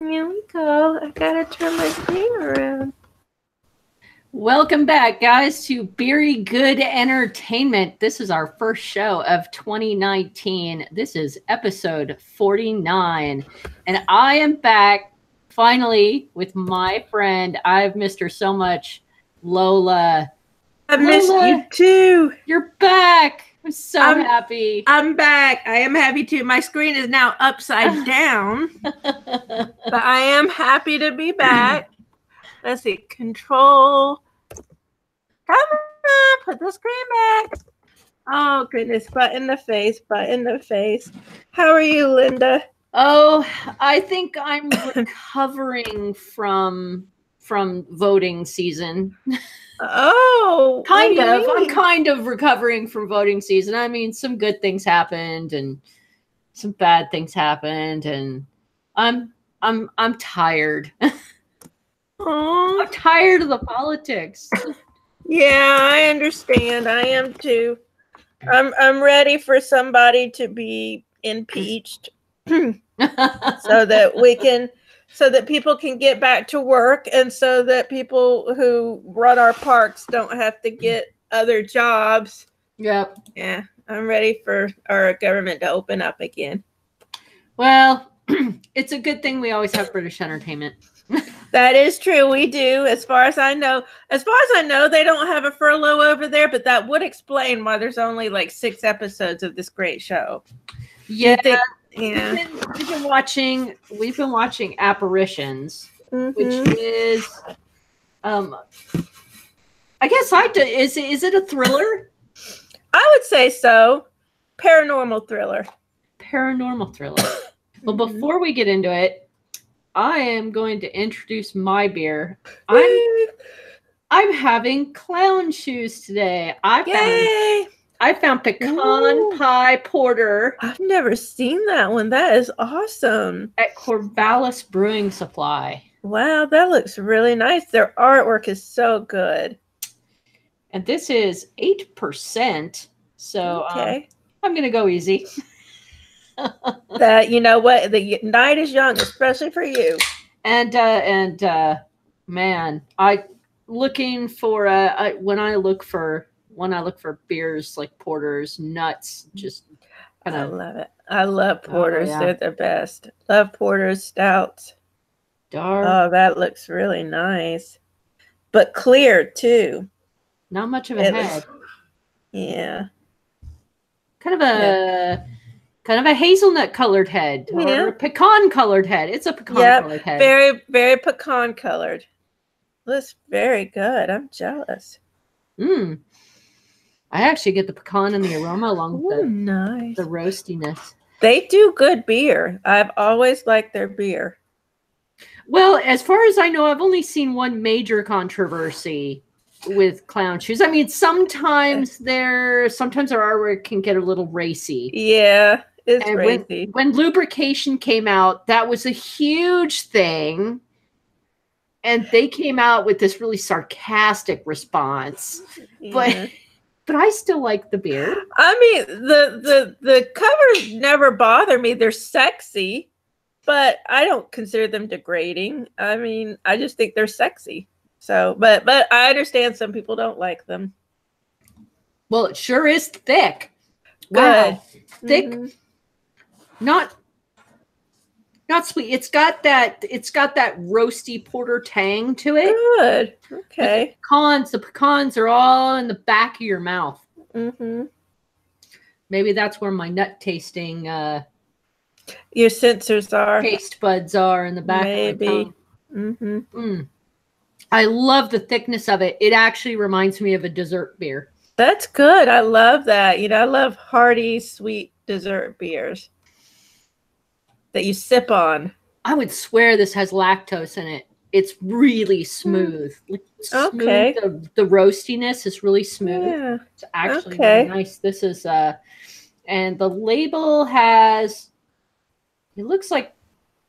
Here we go. I gotta turn my screen around. Welcome back, guys, to Beery Good Entertainment. This is our first show of 2019. This is episode 49. And I am back finally with my friend. I've missed her so much, Lola. I missed you too. You're back. I'm so happy. I'm back. I am happy too. My screen is now upside down. But I am happy to be back. Let's see. Control. Come on. Put the screen back. Oh, goodness. Butt in the face. Butt in the face. How are you, Linda? Oh, I think I'm recovering from voting season. Oh, kind of. I'm kind of recovering from voting season. I mean, some good things happened and some bad things happened, and I'm tired. Oh, I'm tired of the politics. Yeah, I understand. I am too. I'm ready for somebody to be impeached so that people can get back to work, and so that people who run our parks don't have to get other jobs. Yep. Yeah, I'm ready for our government to open up again. Well, it's a good thing we always have British entertainment. That is true. We do, as far as I know. As far as I know, they don't have a furlough over there, but that would explain why there's only like 6 episodes of this great show. Yeah. Yeah. We've been watching Apparitions, which is I guess is it a thriller? I would say so. Paranormal thriller. Well, before we get into it, I am going to introduce my beer. I'm having clown shoes today. I found pecan pie porter. I've never seen that one. That is awesome. At Corvallis Brewing Supply. Wow, that looks really nice. Their artwork is so good. And this is 8%. So I'm going to go easy. That, you know what, the night is young, especially for you. And man, looking for when I look for beers like porters, nuts, just I love it. I love porters. They're the best. Love porters, stouts. Dark. Oh, that looks really nice. But clear too. Not much of a head. Yeah. Kind of a hazelnut colored head or a pecan colored head. It's a pecan colored head. Very, very pecan colored. Looks very good. I'm jealous. I actually get the pecan and the aroma along with the roastiness. They do good beer. I've always liked their beer. Well, as far as I know, I've only seen one major controversy with clown shoes. I mean, sometimes their artwork can get a little racy. Yeah, it's racy. When lubrication came out, that was a huge thing. And they came out with this really sarcastic response. But I still like the beer. I mean, the covers never bother me. They're sexy, but I don't consider them degrading. I mean, I just think they're sexy. So, but I understand some people don't like them. Well, it sure is thick. Good. Wow. Thick. Not sweet. It's got that roasty porter tang to it. Good. Okay. The pecans are all in the back of your mouth. Maybe that's where my nut tasting your sensors are. Taste buds are in the back of my tongue. I love the thickness of it. It actually reminds me of a dessert beer. That's good. I love that. You know, I love hearty, sweet dessert beers that you sip on. I would swear this has lactose in it. It's really smooth. Okay. The roastiness is really smooth. Yeah. It's actually really nice. This is and the label has, it looks like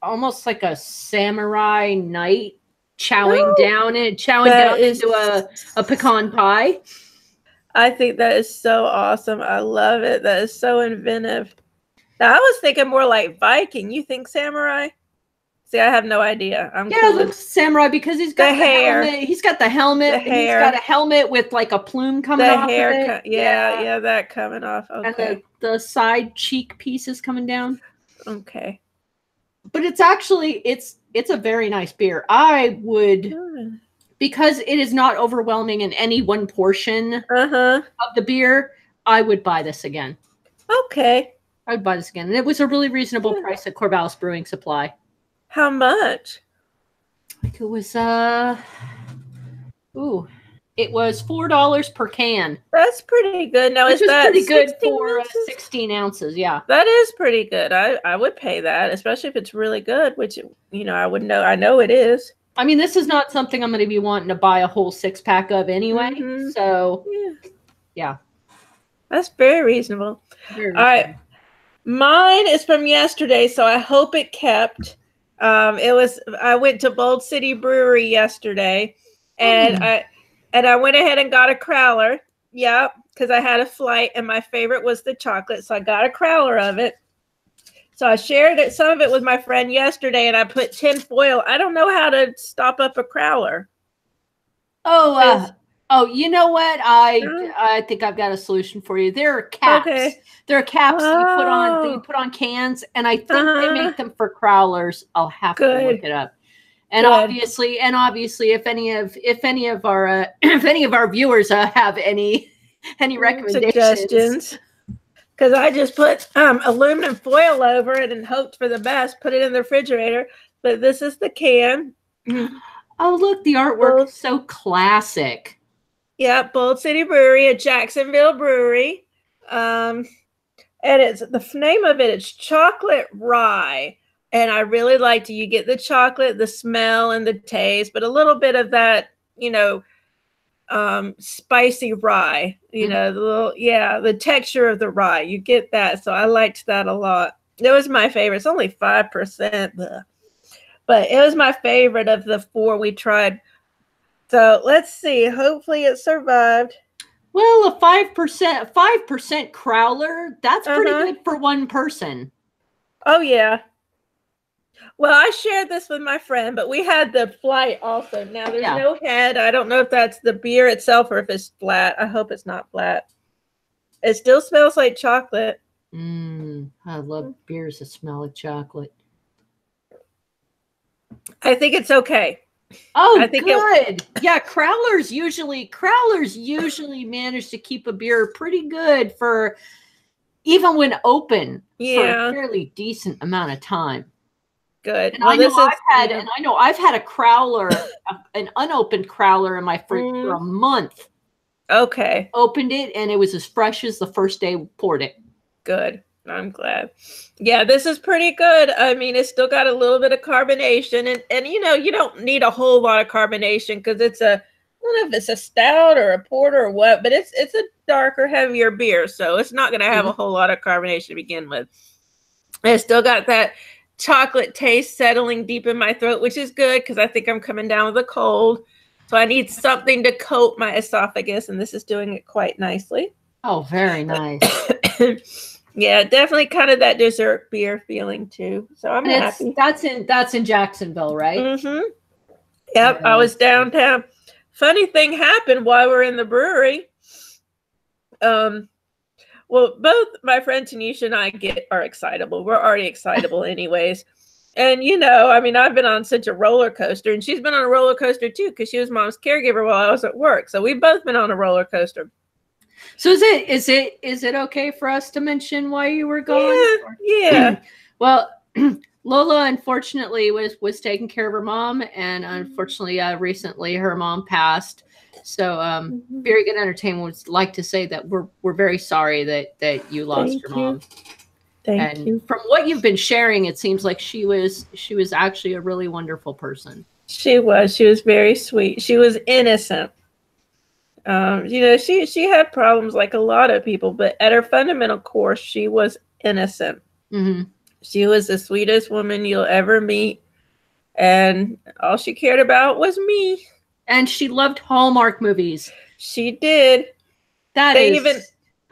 almost like a samurai knight chowing down into a pecan pie. I think that is so awesome. I love it. That is so inventive. Now, I was thinking more like Viking. You think samurai? See, I have no idea. I'm Yeah, cool it looks samurai because he's got the hair. helmet. He's got the helmet. The hair. He's got a helmet with like a plume coming the off hair. of it. Yeah, that coming off. Okay. And the side cheek pieces coming down. Okay. But it's actually it's a very nice beer. I would, because it is not overwhelming in any one portion of the beer, I would buy this again. Okay. I would buy this again. And it was a really reasonable price at Corvallis Brewing Supply. How much? I think it was it was $4 per can. That's pretty good. Now, which is that pretty good for 16 16 ounces? Yeah, that is pretty good. I would pay that, especially if it's really good, which I would know. I know it is. I mean, this is not something I'm going to be wanting to buy a whole 6-pack of anyway. So, yeah, that's very reasonable. Very All right, mine is from yesterday, so I hope it kept. I went to Bold City Brewery yesterday, and I went ahead and got a crowler. Yeah, because I had a flight, and my favorite was the chocolate, so I got a crowler of it. So I shared some of it with my friend yesterday, and I put tin foil. I don't know how to stop up a crowler. Oh, you know what? I think I've got a solution for you. There are caps. Okay. There are caps that you put on cans, and I think they make them for crowlers. I'll have to look it up. And obviously, if any of our viewers have any recommendations, suggestions, because I just put aluminum foil over it and hoped for the best. Put it in the refrigerator. But this is the can. Oh, look, the artwork is so classic. Yeah, Bold City Brewery, a Jacksonville brewery. And it's the name of it is Chocolate Rye. And I really liked it. You get the chocolate, the smell, and the taste, but a little bit of that, spicy rye. The texture of the rye. You get that. So I liked that a lot. It was my favorite. It's only 5%, but it was my favorite of the 4 we tried. So let's see. Hopefully it survived. Well, a 5% crowler, that's pretty good for one person. Oh, yeah. Well, I shared this with my friend, but we had the flight also. Now, there's no head. I don't know if that's the beer itself or if it's flat. I hope it's not flat. It still smells like chocolate. I love beers that smell like chocolate. I think it's okay. Oh, I think good. Crowlers usually manage to keep a beer pretty good for even when open for a fairly decent amount of time. Good. And I know I've had a crowler, an unopened crowler in my fridge for a month. Okay. Opened it and it was as fresh as the first day we poured it. Good. I'm glad. Yeah, this is pretty good. I mean, it's still got a little bit of carbonation, and you don't need a whole lot of carbonation because it's I don't know if it's a stout or a porter or what, but it's a darker, heavier beer, so it's not going to have a whole lot of carbonation to begin with. And it's still got that chocolate taste settling deep in my throat, which is good because I think I'm coming down with a cold, so I need something to coat my esophagus, and this is doing it quite nicely. Oh, very nice. Yeah, definitely kind of that dessert beer feeling too. So I'm happy. That's in Jacksonville, right? Mm-hmm. Yep, I was downtown. Funny thing happened while we're in the brewery. Well, both my friend Tanisha and I are excitable. We're already excitable anyways. And I've been on such a roller coaster, and she's been on a roller coaster too because she was Mom's caregiver while I was at work. So we've both been on a roller coaster. So is it okay for us to mention why you were gone? Yeah. Well, Lola unfortunately was taking care of her mom, and unfortunately recently her mom passed. So Very Good Entertainment would like to say that we're very sorry that you lost your mom. Thank you. From what you've been sharing, it seems like she was actually a really wonderful person. She was very sweet. She was innocent. She had problems like a lot of people, but at her fundamental core, she was innocent. Mm-hmm. She was the sweetest woman you'll ever meet, and all she cared about was me. And she loved Hallmark movies. She did.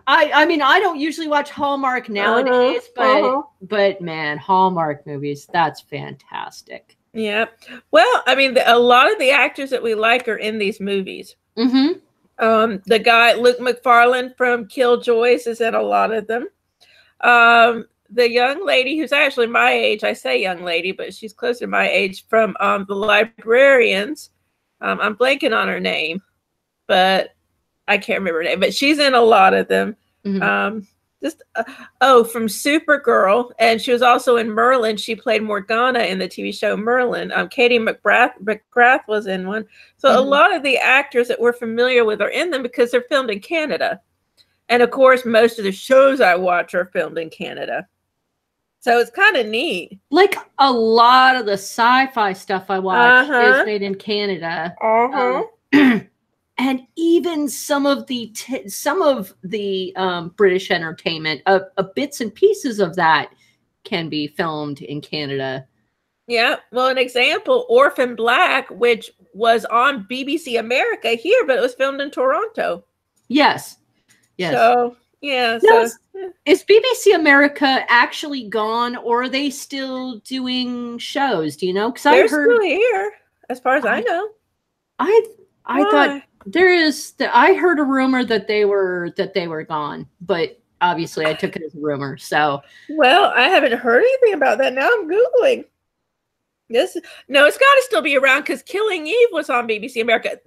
I mean, I don't usually watch Hallmark nowadays, but man, Hallmark movies, that's fantastic. Yeah. Well, I mean, a lot of the actors that we like are in these movies. Mm-hmm. The guy, Luke McFarlane from Killjoys, is in a lot of them. The young lady who's actually my age, I say young lady, but she's closer to my age, from The Librarians. I'm blanking on her name, but I can't remember her name, but she's in a lot of them. Mm-hmm. From Supergirl, and she was also in Merlin. She played Morgana in the TV show Merlin. Katie McGrath was in one. So a lot of the actors that we're familiar with are in them because they're filmed in Canada. And of course, most of the shows I watch are filmed in Canada. So it's kind of neat. Like a lot of the sci-fi stuff I watch is made in Canada. And even some of the British entertainment, bits and pieces of that can be filmed in Canada. Yeah. Well, an example, Orphan Black, which was on BBC America here, but it was filmed in Toronto. Yes. Yes. So, yeah. Now, is BBC America actually gone, or are they still doing shows? Do you know? Because they're still here, as far as I know. I thought I heard a rumor that they were gone, but obviously I took it as a rumor. So, well, I haven't heard anything about that. Now I'm Googling. It's got to still be around because Killing Eve was on BBC America.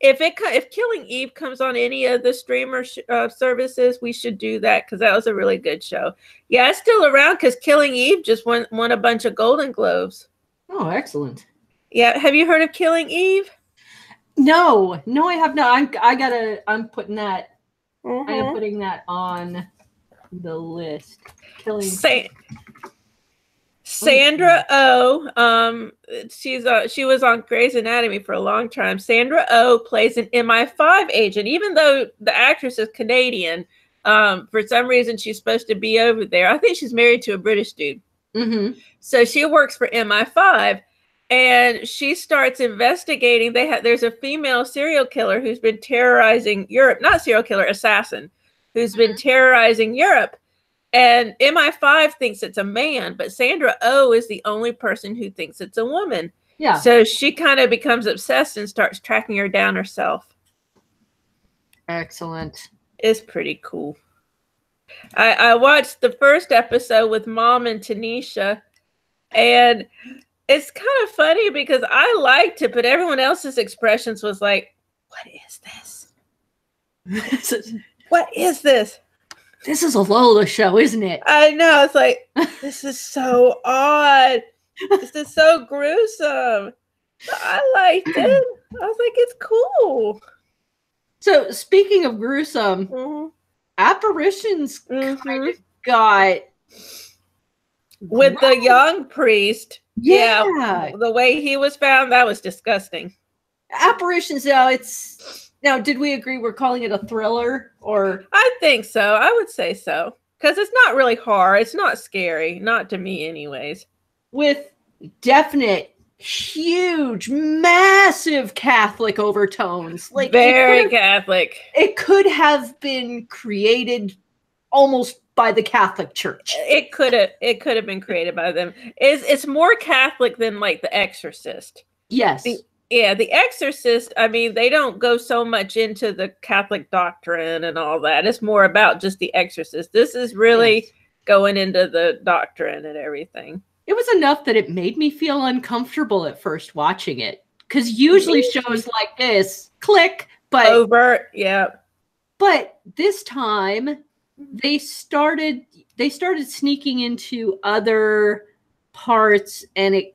If Killing Eve comes on any of the streamer services, we should do that because that was a really good show. Yeah, it's still around because Killing Eve just won a bunch of Golden Globes. Oh, excellent. Yeah, have you heard of Killing Eve? No, I have not. I'm putting that. I am putting that on the list. Killing. Sandra Oh, she was on Grey's Anatomy for a long time. Sandra Oh plays an MI5 agent, even though the actress is Canadian. For some reason, she's supposed to be over there. I think she's married to a British dude. Mm-hmm. So she works for MI5, and she starts investigating. There's a female serial killer who's been terrorizing Europe. Not serial killer, assassin, who's been terrorizing Europe. And MI5 thinks it's a man, but Sandra Oh is the only person who thinks it's a woman. Yeah. So she kind of becomes obsessed and starts tracking her down herself. Excellent. It's pretty cool. I watched the first episode with Mom and Tanisha, and it's kind of funny because I liked it, but everyone else's expressions was like, "What is this? What is this? This is a Lola show, isn't it?" I know. It's like, this is so odd. This is so gruesome. But I liked it. I was like, it's cool. So speaking of gruesome, Apparitions kind of got with the young priest. Yeah. The way he was found, that was disgusting. Apparitions, now, did we agree we're calling it a thriller? Or I think so. I would say so. Because it's not really horror. It's not scary. Not to me, anyways. With definite, huge, massive Catholic overtones. Like very Catholic. It could have been created almost by the Catholic Church. It could have been created by them. It's more Catholic than like The Exorcist. Yes. The Exorcist, I mean, they don't go so much into the Catholic doctrine and all that. It's more about just The Exorcist. This is really going into the doctrine and everything. It was enough that it made me feel uncomfortable at first watching it. Because usually shows like this, click, but... overt, yeah. But this time, they started sneaking into other parts, and it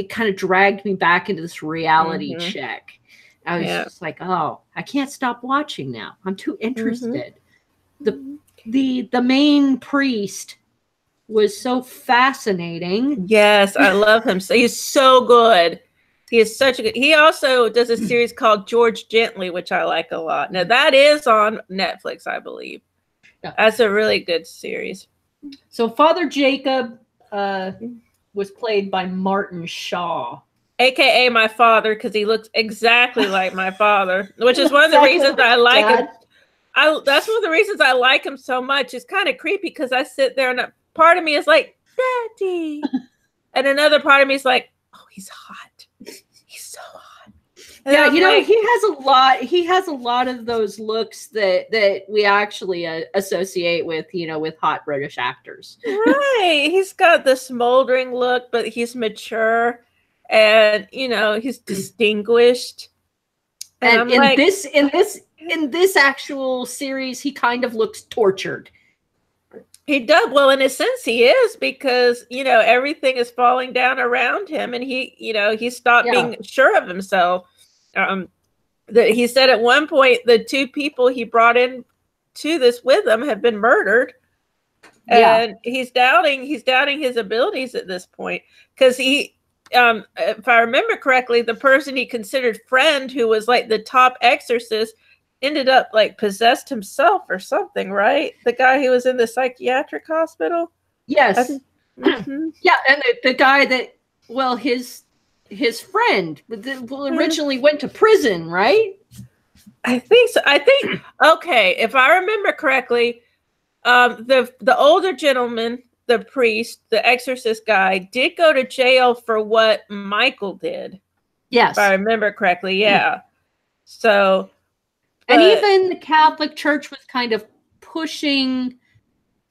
kind of dragged me back into this reality check. I was just like, oh, I can't stop watching now. I'm too interested. The main priest was so fascinating. Yes, I love him. So he's so good. He is such a good. He also does a series called George Gently, which I like a lot. Now that is on Netflix, I believe. Yeah. That's a really good series. So Father Jacob was played by Martin Shaw, aka my father, because he looks exactly like my father, which is one of the reasons I like him. that's one of the reasons I like him so much. It's kind of creepy because I sit there and a part of me is like, Daddy. And another part of me is like, oh, he's hot. He's so hot. And yeah, I'm you know, like, he has a lot of those looks that we actually associate with, you know, with hot British actors. right. He's got the smoldering look, but he's mature and, you know, he's distinguished. And in this actual series, he kind of looks tortured. He does. Well, in a sense, he is, because, you know, everything is falling down around him, and he, you know, he stopped being sure of himself. That he said at one point the two people he brought in to this with him have been murdered, and he's doubting his abilities at this point, because he, if I remember correctly, the person he considered friend, who was like the top exorcist, ended up like possessed himself or something, right? The guy who was in the psychiatric hospital. Yes. Mm-hmm. Yeah, and the guy that, well, his friend originally went to prison, right? I think so. I think, okay, if I remember correctly, the older gentleman, the priest, the exorcist guy, did go to jail for what Michael did. Yes. If I remember correctly, yeah. So, and even the Catholic Church was kind of pushing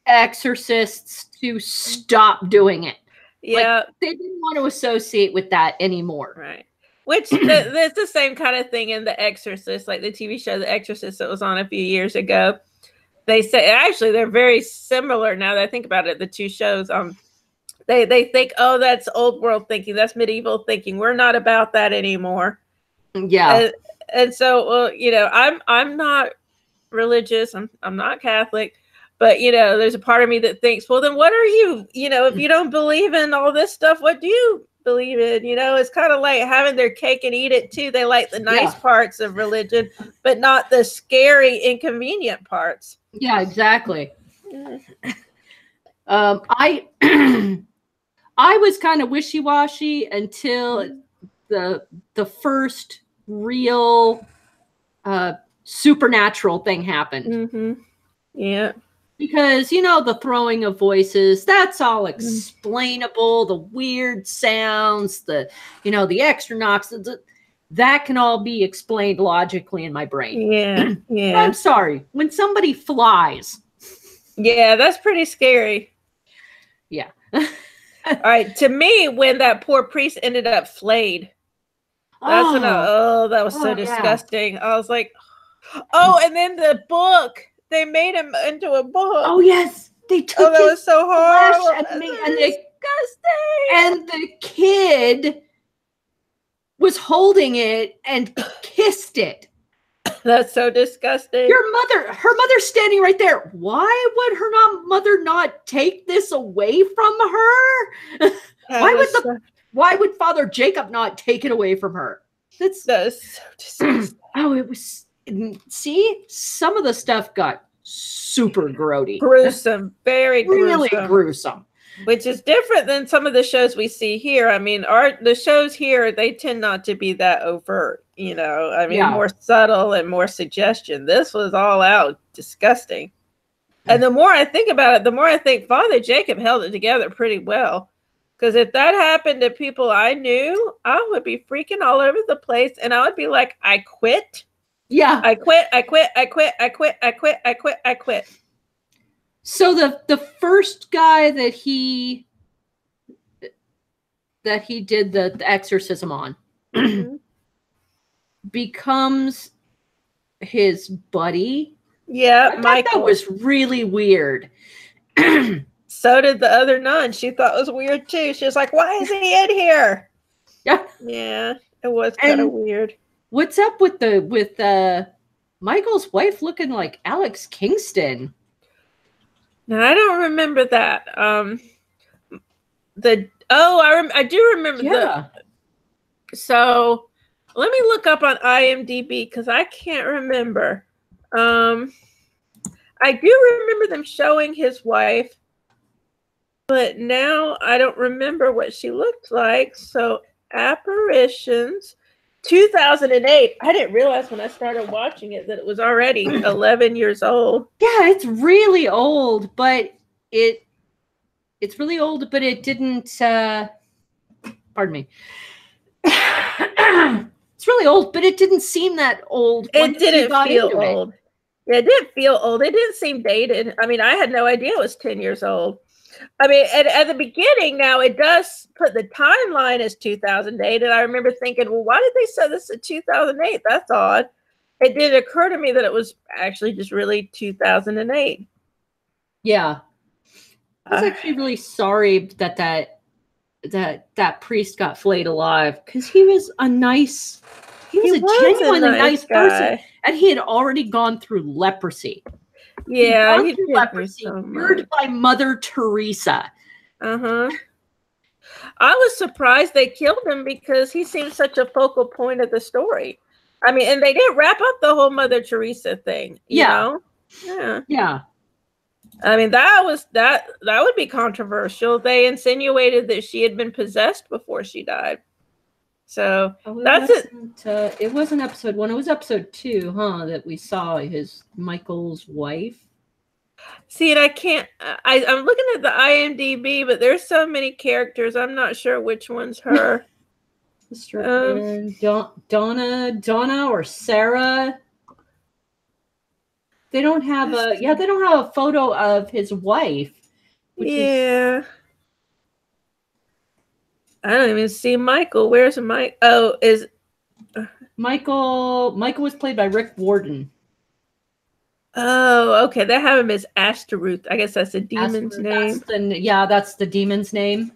exorcists to stop doing it. Yeah. Like, they didn't want to associate with that anymore. Right. Which there's the same kind of thing in The Exorcist, like the TV show The Exorcist that was on a few years ago. They say, actually, they're very similar now that I think about it, the two shows. They think, oh, that's old world thinking, that's medieval thinking. We're not about that anymore. Yeah. And so, well, you know, I'm not religious. I'm not Catholic, but, you know, there's a part of me that thinks, well, then what are you? You know, if you don't believe in all this stuff, what do you believe in? You know, it's kind of like having their cake and eat it too. They like the nice parts of religion, but not the scary, inconvenient parts. Yeah, exactly. I was kind of wishy-washy until the first real supernatural thing happened. Mm-hmm. Yeah. Because, you know, the throwing of voices, that's all explainable. The weird sounds, the extra knocks, that can all be explained logically in my brain. Yeah. Yeah. I'm sorry. When somebody flies. Yeah, that's pretty scary. Yeah. All right. To me, when that poor priest ended up flayed, that's when that was so disgusting. I was like, oh, and then the book. They made him into a book. Oh, yes. They took that was so horrible. And the kid was holding it and kissed it. That's so disgusting. Her mother's standing right there. Why would her mother not take this away from her? Why would Father Jacob not take it away from her? That's so disgusting. Oh, it was. See, some of the stuff got super grody. Gruesome. Very really gruesome. Which is different than some of the shows we see here. I mean, the shows here, they tend not to be that overt, you know. I mean, more subtle and more suggestion. This was all out disgusting. And the more I think about it, the more I think Father Jacob held it together pretty well. Because if that happened to people I knew, I would be freaking all over the place. And I would be like, I quit. Yeah. I quit. So the first guy that he did the exorcism on becomes his buddy. Yeah, Michael. That was really weird. So did the other nun. She thought it was weird too. She was like, why is he in here? Yeah. Yeah, it was kind of weird. What's up with Michael's wife looking like Alex Kingston? Now, I don't remember that. I do remember so let me look up on IMDb because I can't remember. I do remember them showing his wife, but now I don't remember what she looked like. So Apparitions. 2008. I didn't realize when I started watching it that it was already 11 years old. Yeah, it's really old, but it's really old, but it didn't. Pardon me. It's really old, but it didn't seem that old. It didn't feel old. Yeah, it didn't feel old. It didn't seem dated. I mean, I had no idea it was 10 years old. I mean, at the beginning, now it does put the timeline as 2008. And I remember thinking, well, why did they say this in 2008? That's odd. It didn't occur to me that it was actually just really 2008. Yeah. I was actually really sorry that priest got flayed alive, because he was a genuinely nice person, and he had already gone through leprosy. Yeah, he did leprosy, cured by Mother Teresa. I was surprised they killed him, because he seemed such a focal point of the story. I mean, and they didn't wrap up the whole Mother Teresa thing. You know? Yeah. I mean, that would be controversial. They insinuated that she had been possessed before she died. So that's it. It wasn't episode 1. It was episode 2, that we saw Michael's wife. See, and I'm looking at the IMDb, but there's so many characters. I'm not sure which one's her. Donna or Sarah. They don't have a photo of his wife. I don't even see Michael. Where's Mike? Oh, is Michael was played by Rick Warden. Oh, okay. They have him as S0rceress. I guess that's the demon's name. That's the demon's name.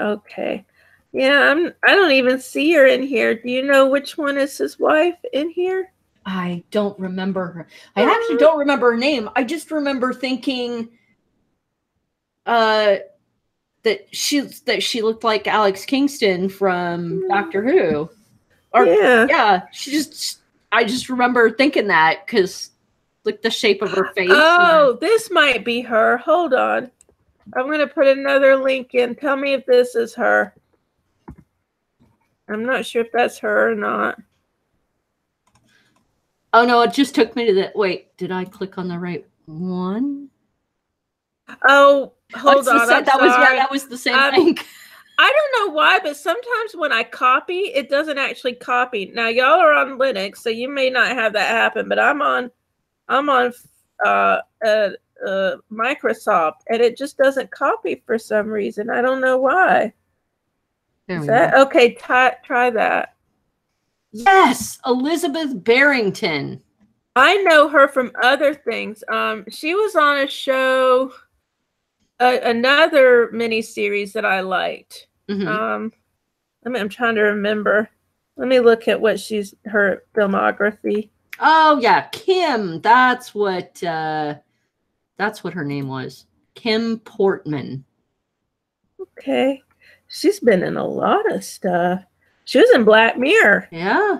Okay. Yeah, I don't even see her in here. Do you know which one is his wife in here? I don't remember her. I actually don't remember her name. I just remember thinking that she looked like Alex Kingston from Doctor Who. I just remember thinking that, because like the shape of her face. Oh, this might be her. Hold on. I'm going to put another link in. Tell me if this is her. I'm not sure if that's her or not. Oh, no, it just took me to the... Wait, did I click on the right one? Oh, hold on. That was the same thing. I don't know why, but sometimes when I copy, it doesn't actually copy. Now, y'all are on Linux, so you may not have that happen, but I'm on Microsoft, and it just doesn't copy for some reason. I don't know why. Okay, try that. Yes, Elizabeth Barrington. I know her from other things. She was on a show, another miniseries that I liked. I'm trying to remember. Let me look at her filmography. Oh yeah, Kim. That's what her name was. Kim Portman. Okay, she's been in a lot of stuff. She was in Black Mirror. Yeah.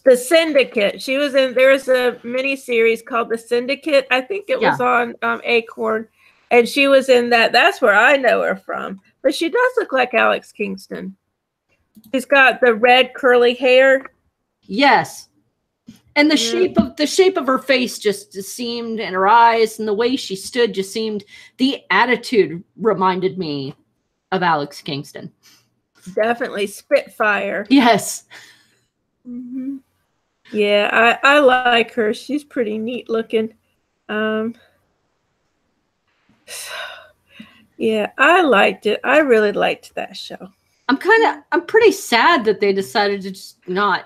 The Syndicate. She was in. There's a mini series called The Syndicate. I think it was on Acorn, and she was in that. That's where I know her from. But she does look like Alex Kingston. She's got the red curly hair. Yes. And the shape of her face just seemed, and her eyes and the way she stood just seemed, the attitude reminded me of Alex Kingston. Definitely Spitfire. Yes. Yeah, I like her. She's pretty neat looking. Yeah, I liked it. I really liked that show. I'm pretty sad that they decided to just not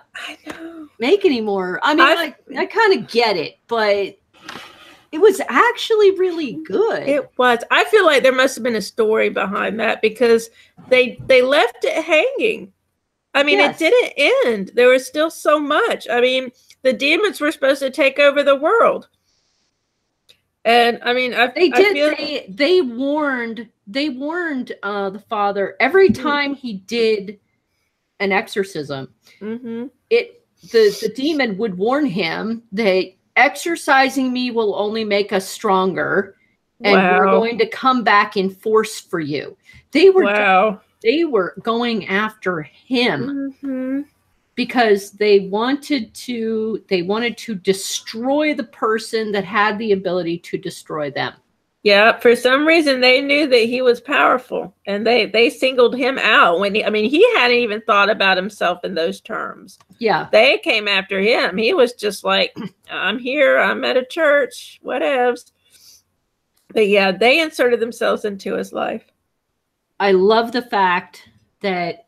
make any more. I mean, I kind of get it, but it was actually really good. It was. I feel like there must have been a story behind that, because they left it hanging. I mean, It didn't end. There was still so much. I mean, the demons were supposed to take over the world. And I mean, they warned the father every time he did an exorcism. The demon would warn him that exorcising me will only make us stronger. and we're Wow. going to come back in force for you. They were going after him because they wanted to destroy the person that had the ability to destroy them. Yeah, for some reason they knew that he was powerful, and they singled him out when he hadn't even thought about himself in those terms. Yeah. They came after him. He was just like, I'm here, I'm at a church, whatevs. But yeah, they inserted themselves into his life. I love the fact that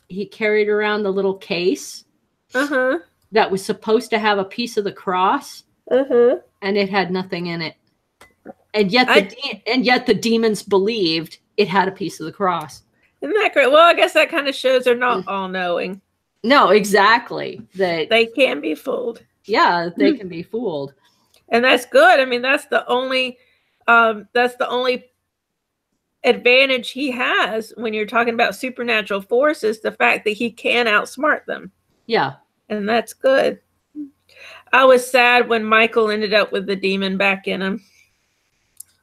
he carried around the little case that was supposed to have a piece of the cross, and it had nothing in it. And yet the demons believed it had a piece of the cross. Isn't that great? Well, I guess that kind of shows they're not all-knowing. No, exactly. That they can be fooled. Yeah, they can be fooled. And that's good. I mean, that's the only advantage he has when you're talking about supernatural forces, the fact that he can outsmart them. Yeah. And that's good. I was sad when Michael ended up with the demon back in him.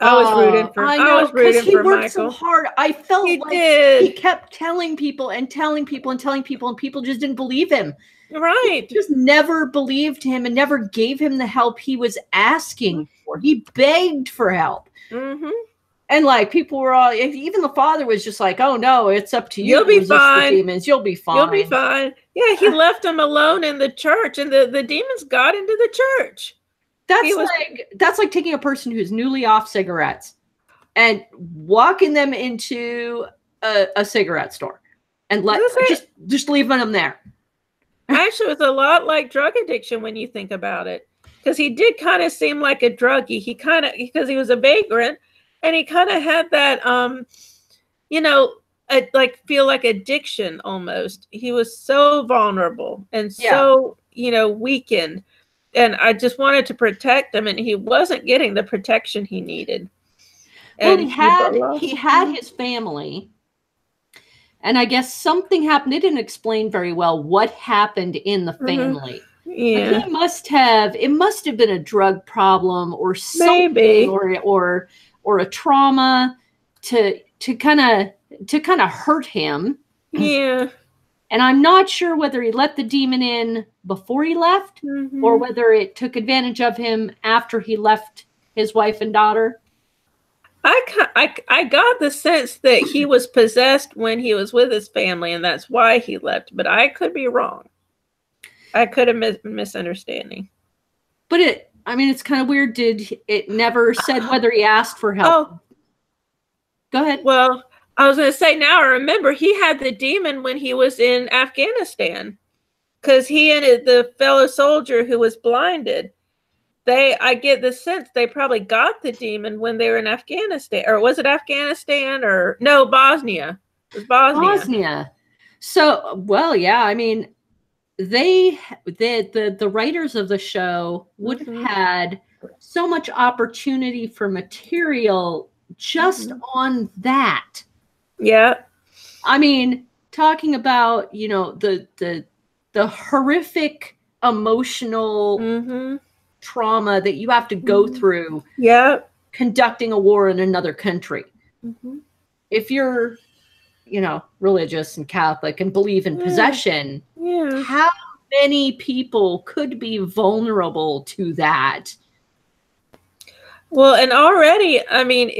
I was rooting for because he worked Michael. so hard. I felt he kept telling people and telling people and telling people, and people just didn't believe him. Right. He just never believed him and never gave him the help he was asking for. He begged for help. And like people were all, even the father was just like, "Oh no, it's up to you. You'll be fine. The demons. You'll be fine. You'll be fine." Yeah, he left him alone in the church, and the demons got into the church. That's like taking a person who's newly off cigarettes and walking them into a cigarette store and just leaving them there. Actually, it's a lot like drug addiction when you think about it, because he did kind of seem like a druggie. Because he was a vagrant, and he kind of had that, feel like addiction almost. He was so vulnerable and so, weakened. And I just wanted to protect him, and he wasn't getting the protection he needed. And he had his family, and I guess something happened. It didn't explain very well what happened in the family. Yeah, it must have been a drug problem or something, maybe, or a trauma to kind of hurt him. Yeah. And I'm not sure whether he let the demon in before he left or whether it took advantage of him after he left his wife and daughter. I got the sense that he was possessed when he was with his family, and that's why he left. But I could be wrong. I could have been misunderstanding. But it's kind of weird. It never said whether he asked for help? Oh. Go ahead. Well, I was going to say, now I remember he had the demon when he was in Afghanistan, because he and the fellow soldier who was blinded, I get the sense they probably got the demon when they were in Afghanistan. Or was it Afghanistan? Or no, Bosnia. It was Bosnia. So, well, yeah, I mean, the writers of the show would have had so much opportunity for material just on that. Yeah. I mean, talking about, the horrific emotional trauma that you have to go through conducting a war in another country. If you're, religious and Catholic and believe in possession, how many people could be vulnerable to that? Well, and already, I mean,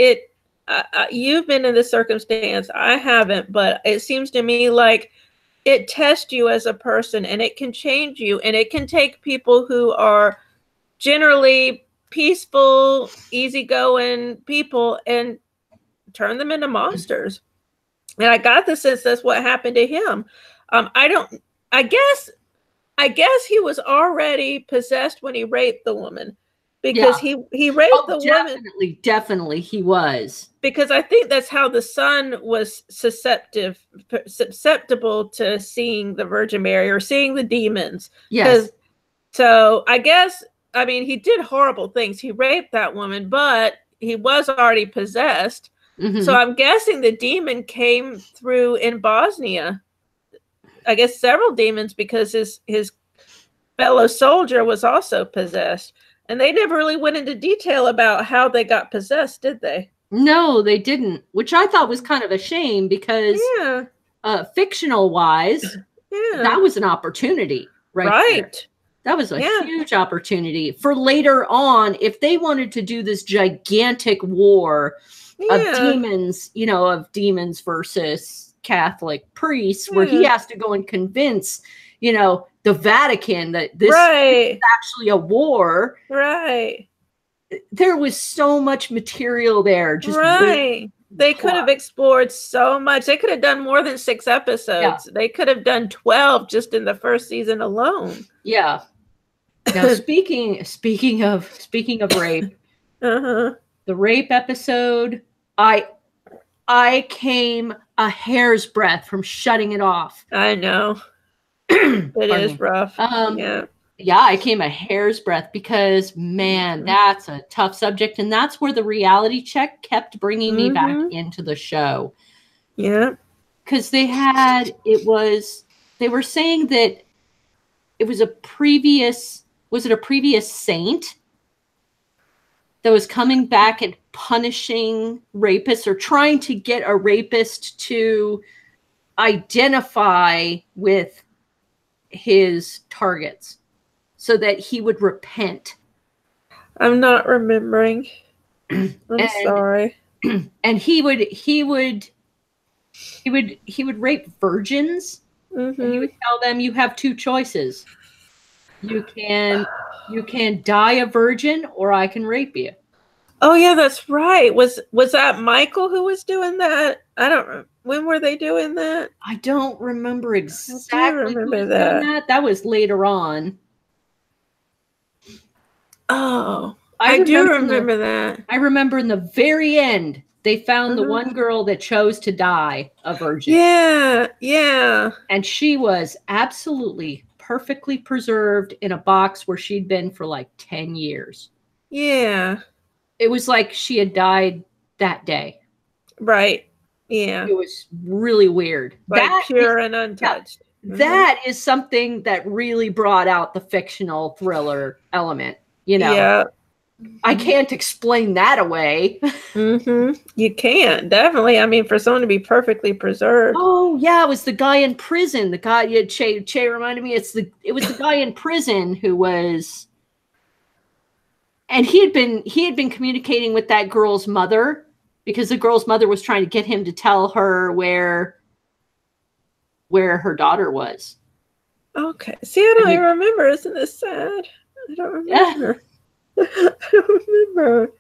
you've been in this circumstance. I haven't, but it seems to me like it tests you as a person, and it can change you, and it can take people who are generally peaceful, easygoing people and turn them into monsters. And I got the sense that's what happened to him. I guess he was already possessed when he raped the woman. Because he raped the woman. Definitely he was. Because I think that's how the son was susceptible to seeing the Virgin Mary or seeing the demons. Yes. So I guess, I mean, he did horrible things. He raped that woman, but he was already possessed. So I'm guessing the demon came through in Bosnia. I guess several demons, because his fellow soldier was also possessed. And they never really went into detail about how they got possessed, did they? No, they didn't, which I thought was kind of a shame because fictional wise, that was an opportunity right there. That was a huge opportunity for later on if they wanted to do this gigantic war of demons, you know, of demons versus Catholic priests, where he has to go and convince, you know, the Vatican that this is actually a war. Right. There was so much material there. Just they could have explored so much. They could have done more than 6 episodes. They could have done 12 just in the first season alone. Yeah. Now speaking of rape, the rape episode, I came a hair's breadth from shutting it off. I know. It is rough. Yeah, I came a hair's breadth because, man, that's a tough subject. And that's where the reality check kept bringing me back into the show. Yeah. Because they were saying that it was a previous saint that was coming back and punishing rapists or trying to get a rapist to identify with his targets so that he would repent. I'm not remembering. I'm sorry. And he would rape virgins. And he would tell them, you have 2 choices. You can die a virgin, or I can rape you. Oh yeah, that's right. Was that Michael who was doing that? I don't. When were they doing that? I don't remember exactly. I remember that. That was later on. Oh, I do remember that. I remember in the very end, they found the one girl that chose to die a virgin. Yeah, yeah. And she was absolutely perfectly preserved in a box where she'd been for like 10 years. Yeah. It was like she had died that day. Right. Yeah. It was really weird. Like that pure and untouched. That is something that really brought out the fictional thriller element. You know, yeah. I can't explain that away. You can't, definitely. I mean, for someone to be perfectly preserved. Oh yeah, it was the guy in prison. The guy, Che reminded me. It was the guy in prison who was, and he had been communicating with that girl's mother because the girl's mother was trying to get him to tell her where her daughter was. Okay. See, I don't even remember. Isn't this sad? I don't remember. I don't remember.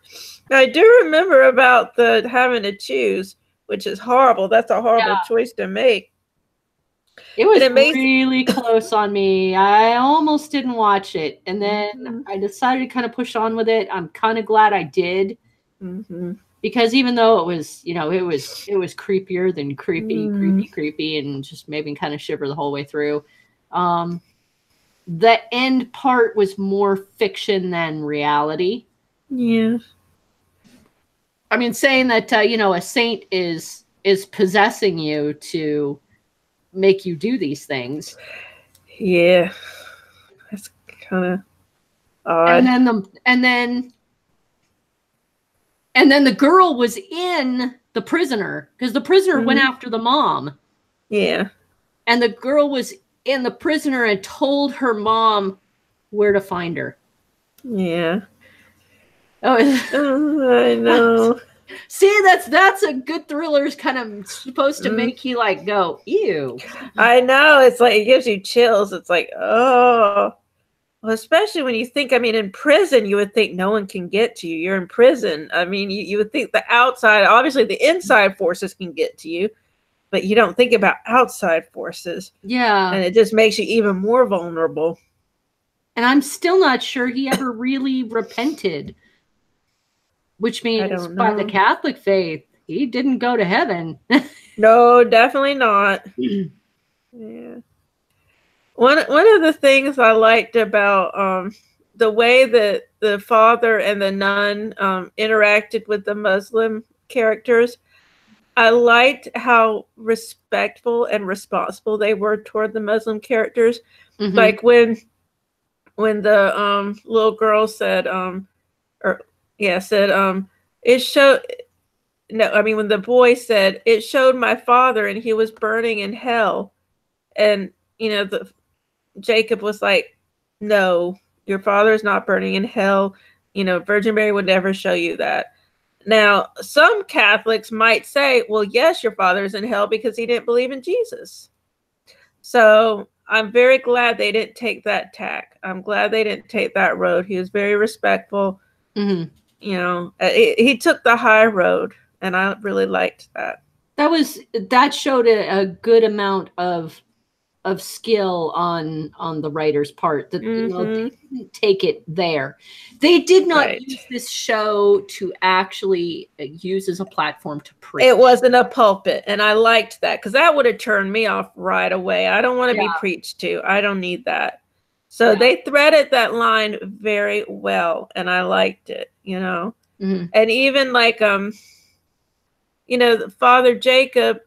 I do remember about the having to choose, which is horrible. That's a horrible choice to make. It was really close on me. I almost didn't watch it. And then I decided to kind of push on with it. I'm kind of glad I did. Because even though it was, you know, it was creepier than creepy, and just made me kind of shiver the whole way through. The end part was more fiction than reality. Yeah. I mean, saying that, you know, a saint is possessing you to make you do these things. Yeah. That's kind of odd. And then the girl was in the prisoner because the prisoner went after the mom. Yeah. And the girl was in the prisoner and told her mom where to find her. Yeah. Oh, I know. See, that's a good thriller. Is kind of supposed to make you like go, ew. I know. It's like it gives you chills. It's like, oh. Well, especially when you think, I mean, in prison, you would think no one can get to you. You're in prison. I mean, you would think the outside, obviously the inside forces can get to you, but you don't think about outside forces. Yeah. And it just makes you even more vulnerable. And I'm still not sure he ever really repented, which means by the Catholic faith, he didn't go to heaven. No, definitely not. Yeah. One of the things I liked about the way that the father and the nun interacted with the Muslim characters, I liked how respectful and responsible they were toward the Muslim characters. Like when when the little girl said it showed. No, I mean when the boy said it showed my father and he was burning in hell, and the Jacob was like, no, your father is not burning in hell. Virgin Mary would never show you that. Now, some Catholics might say, well, yes, your father is in hell because he didn't believe in Jesus. So I'm very glad they didn't take that tack. I'm glad they didn't take that road. He was very respectful. Mm-hmm. He took the high road, and I really liked that. That showed a good amount of skill on the writer's part, that they didn't take it there. They did not use this show to actually use as a platform to preach. It wasn't a pulpit, and I liked that, because that would have turned me off right away. I don't want to be preached to. I don't need that. So they threaded that line very well, and I liked it. And even like Father Jacob,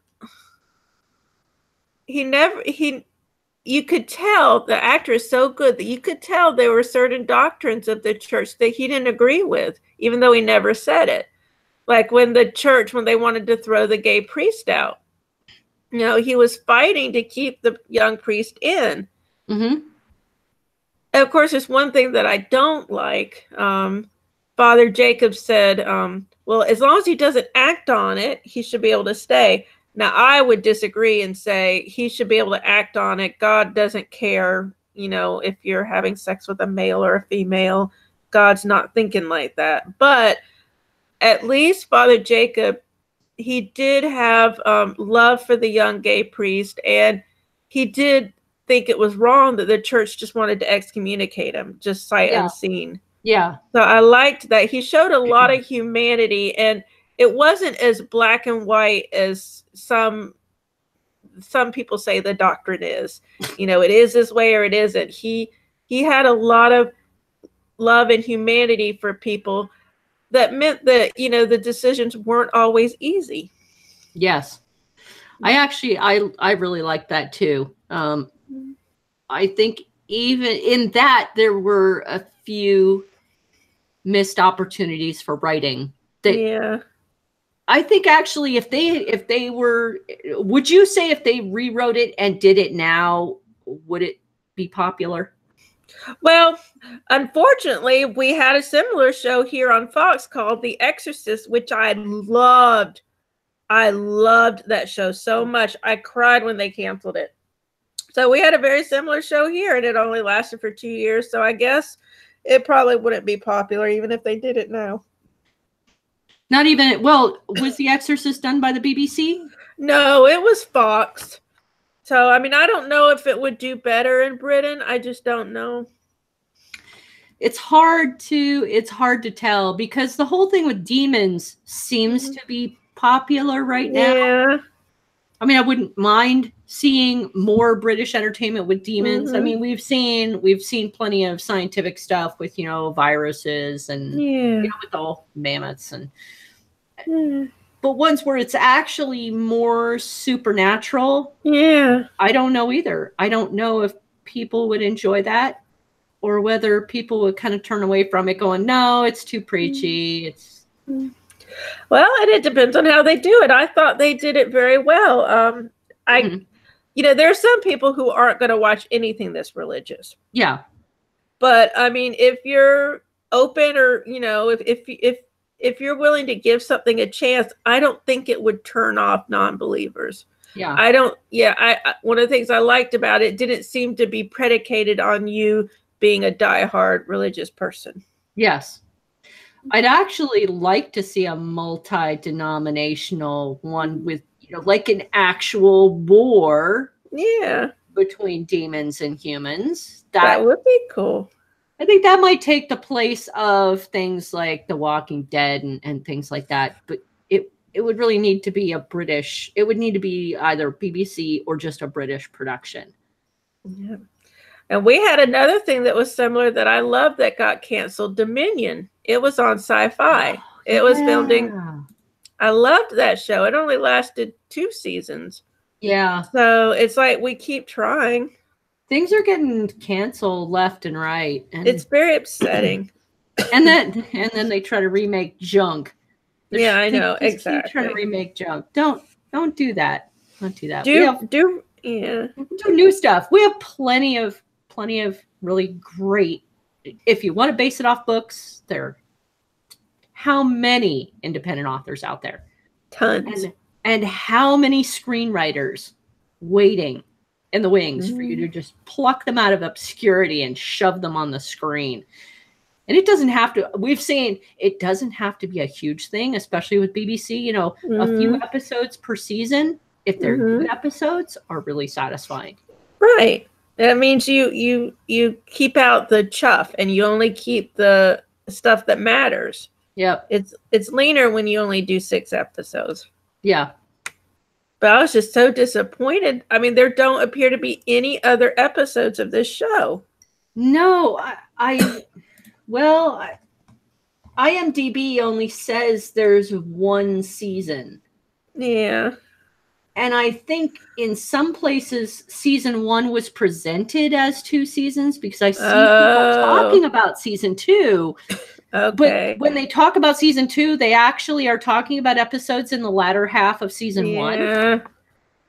you could tell the actor is so good that you could tell there were certain doctrines of the church that he didn't agree with, even though he never said it. Like when they wanted to throw the gay priest out, he was fighting to keep the young priest in. Mm-hmm. And of course, there's one thing that I don't like. Father Jacob said, well, as long as he doesn't act on it, he should be able to stay. Now, I would disagree and say he should be able to act on it. God doesn't care, if you're having sex with a male or a female. God's not thinking like that. But at least Father Jacob, he did have love for the young gay priest, and he did think it was wrong that the church just wanted to excommunicate him, just sight unseen. Yeah. So I liked that. He showed a lot of humanity, and it wasn't as black and white as some people say the doctrine is. It is this way or it isn't. He had a lot of love and humanity for people. That meant that, the decisions weren't always easy. Yes. I really like that too. I think even in that there were a few missed opportunities for writing. I think actually if they were, would you say if they rewrote it and did it now, would it be popular? Well, unfortunately, we had a similar show here on Fox called The Exorcist, which I loved. I loved that show so much. I cried when they canceled it. So we had a very similar show here, and it only lasted for 2 years. So I guess it probably wouldn't be popular even if they did it now. Not even, well, was The Exorcist done by the BBC? No, it was Fox. So, I mean, I don't know if it would do better in Britain. I just don't know. It's hard to tell, because the whole thing with demons seems to be popular right now. Yeah. I mean, I wouldn't mind seeing more British entertainment with demons. I mean, we've seen plenty of scientific stuff with, viruses and with all mammoths and but ones where it's actually more supernatural. Yeah. I don't know either. I don't know if people would enjoy that, or whether people would kind of turn away from it going, no, it's too preachy. It's well, and it depends on how they do it. I thought they did it very well. There are some people who aren't going to watch anything that's religious. Yeah. But I mean, if you're open, or if you're willing to give something a chance, I don't think it would turn off non-believers. Yeah. I one of the things I liked about it didn't seem to be predicated on you being a diehard religious person. Yes. I'd actually like to see a multi-denominational one with, like an actual war. Yeah. Between demons and humans. That would be cool. I think that might take the place of things like The Walking Dead and things like that. But it would really need to be it would need to be either BBC or just a British production. Yeah. And we had another thing that was similar that I loved that got canceled, Dominion. It was on Sci-Fi. It was filmed in. I loved that show. It only lasted 2 seasons. Yeah. So it's like we keep trying. Things are getting canceled left and right, and It's very upsetting. and then they try to remake junk. Yeah, I know, They just exactly. keep trying to remake junk. Don't do that. Don't do that. Do new stuff. We have plenty of really great. If you want to base it off books, how many independent authors out there? Tons. And how many screenwriters waiting in the wings for you to just pluck them out of obscurity and shove them on the screen. And it doesn't have to, we've seen, it doesn't have to be a huge thing, especially with BBC, you know, a few episodes per season, if they're good episodes, are really satisfying. Right. That means you keep out the chuff and you only keep the stuff that matters. Yep. It's leaner when you only do 6 episodes. Yeah. But I was just so disappointed. I mean, there don't appear to be any other episodes of this show. No, IMDb only says there's 1 season. Yeah. And I think in some places, season 1 was presented as 2 seasons because I see people talking about season 2. Okay. But when they talk about season 2, they actually are talking about episodes in the latter half of season 1.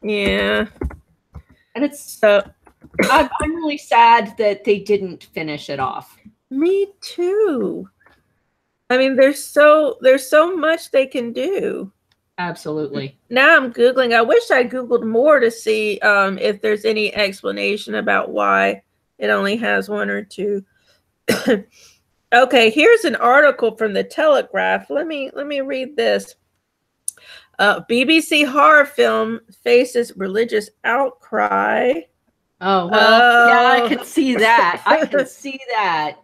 Yeah. And it's so I'm really sad that they didn't finish it off. Me too. I mean, there's so much they can do. Absolutely. Now I'm Googling. I wish I Googled more to see if there's any explanation about why it only has 1 or 2. Okay, here's an article from the Telegraph. Let me read this. BBC horror film faces religious outcry. Oh, well, yeah, I could see that. I could see that.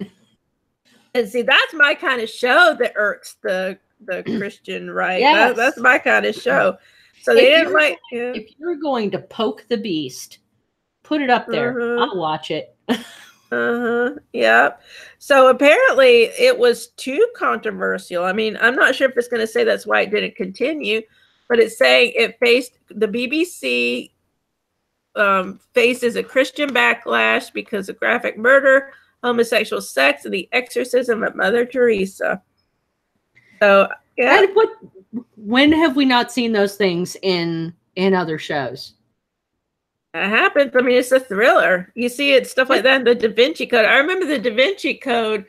And see, that's my kind of show that irks the Christian right. Yes. That's my kind of show. So they didn't like. Yeah. If you're going to poke the beast, put it up there. I'll watch it. Yeah. So apparently it was too controversial. I mean, I'm not sure if it's going to say that's why it didn't continue, but it's saying it faced the BBC faces a Christian backlash because of graphic murder, homosexual sex, and the exorcism of Mother Teresa. So yeah. And when have we not seen those things in other shows? It happens. I mean, it's a thriller. You see it, stuff like that in the Da Vinci Code. I remember the Da Vinci Code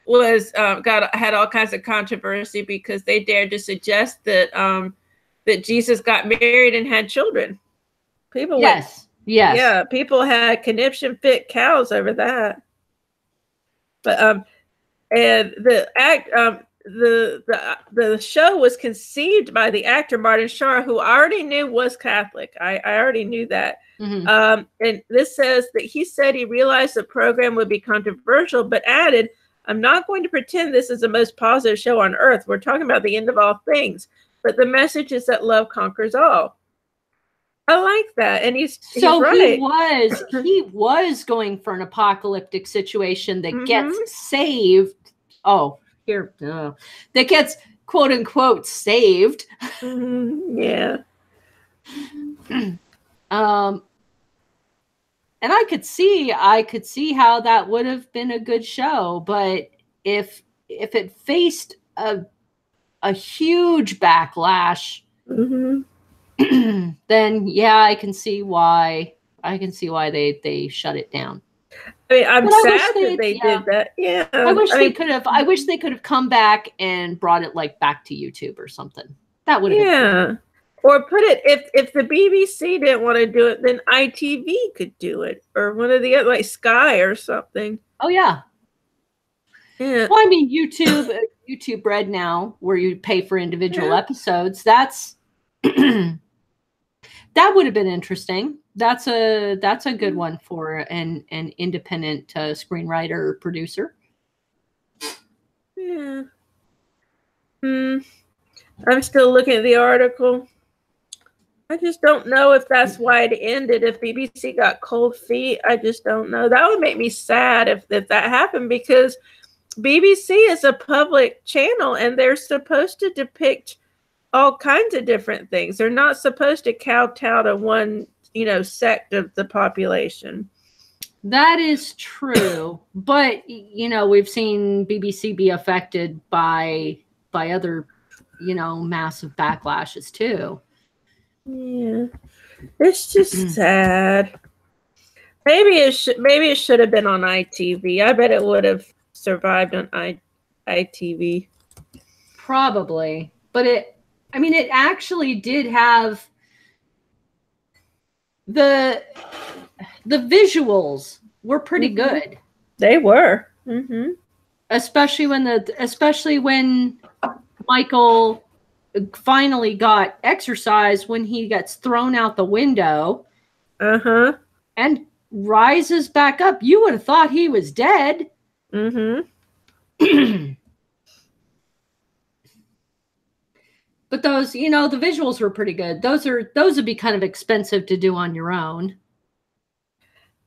was had all kinds of controversy because they dared to suggest that that Jesus got married and had children. People people had conniption fit cows over that. But and the show was conceived by the actor Martin Short, who I already knew was Catholic. I already knew that. And this says that he said he realized the program would be controversial, but added, "I'm not going to pretend this is the most positive show on earth. We're talking about the end of all things, but the message is that love conquers all." I like that, and he's right. He was going for an apocalyptic situation that gets saved. Oh, here, that gets quote unquote saved. Yeah. And I could see how that would have been a good show, but if it faced a huge backlash, then yeah, I can see why they shut it down. I mean, I'm sad that they did that. Yeah. I wish they could have come back and brought it like back to YouTube or something. That would have been cool. Or put it, if the BBC didn't want to do it, then ITV could do it, or one of the other, like Sky or something. Oh yeah. Yeah. Well, I mean, YouTube Red now, where you pay for individual episodes. That's that would have been interesting. That's a good one for an independent screenwriter or producer. Yeah. I'm still looking at the article. I just don't know if that's why it ended. If BBC got cold feet, I just don't know. That would make me sad if that happened, because BBC is a public channel and they're supposed to depict all kinds of different things. They're not supposed to kowtow to one, sect of the population. That is true, but you know, we've seen BBC be affected by other, you know, massive backlashes too. Yeah, it's just sad. Maybe it should have been on ITV. I bet it would have survived on ITV. Probably, but I mean, it actually did have the visuals were pretty good. They were. Especially when Michael finally got exercise, when he gets thrown out the window and rises back up. You would have thought he was dead. But those, you know, the visuals were pretty good. Those would be kind of expensive to do on your own.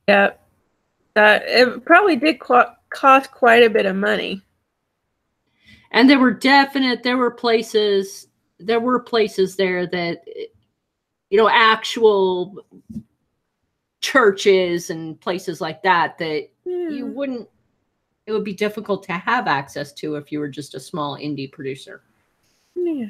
Yeah, it probably did cost quite a bit of money. And there were places there that, you know, actual churches and places like that you wouldn't. It would be difficult to have access to if you were just a small indie producer. Yeah.